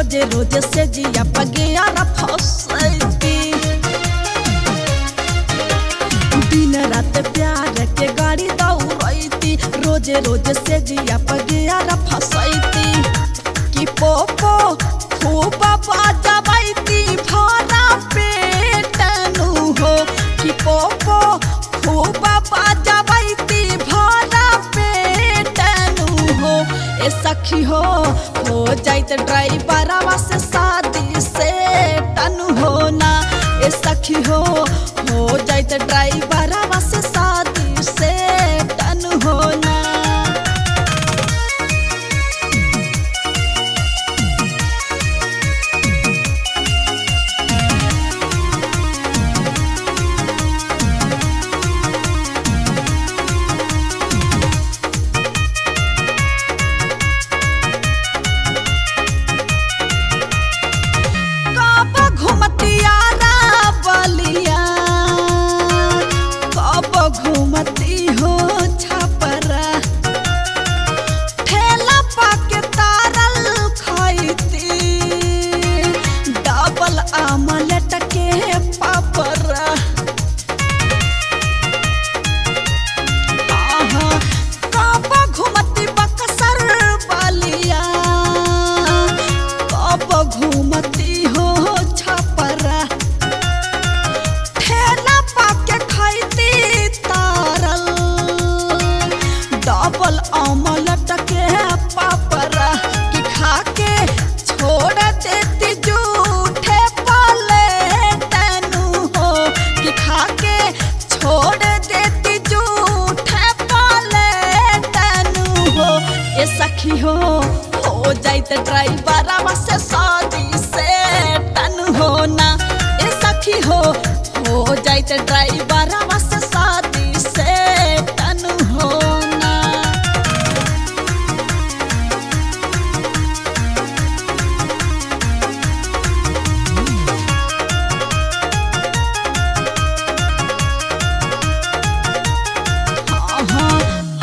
रोजे रोजे से जिया पगिया फसैती दिन रात प्यार के गाड़ी दौड़ैती रोजे रोजे से जिया पगिया फसैती कि पोपो खूब बजबैती भरा पेट नु हो कि पोपो खूब बजबैती भरा पेट नु हो ए सखी हो जाइत ड्राइवरवा से शादी से टनु हो ना ए सखी हो जाइत ड्राइवरवा से शादी से टनु हो ना। घूमती हो छपरा ठेला पाके तारल खाईती डबल आमलेट के पापरा कब घूमती बक्सर बलिया कब घूमती हो छपरा ठेला पाके खाईती डबल आमलेट के पापरा कि खा के छोड़ देती जूठे प्लेट नु हो कि खा के छोड़ देती जूठे प्लेट नु हो ए सखी हो जाइत ड्राइवरवा से शादी से टनु हो ना ए सखी हो जाइत ड्राइवरवा से शादी से टनु हो ना।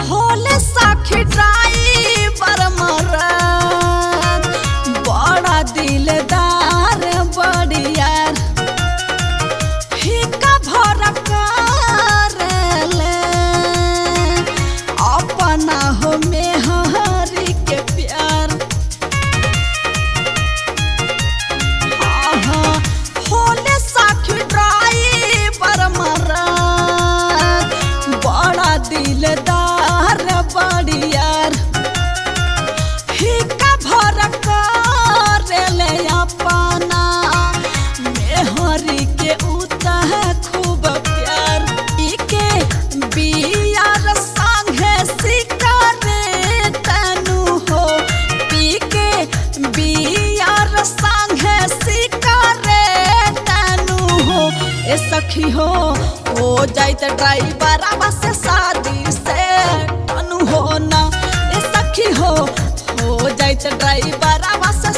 होले साखी ड्राइवर मरद बड़ा दिलदार बड़ियार हिका भर करेले अपना हो मेहरी के प्यार होले साखी ड्राइवर मरद बड़ा दिलदार बड़ियार हिका भर करेले अपना मेहरी के उतह खूब प्यार इके बियार संगे सिकारे तनु हो पीके बियार संगे सिकारे तनु हो ए सखी हो जाइत ड्राइवरवा से शादी से टनु हो ना ए सखी हो जाइत ड्राइवरवा से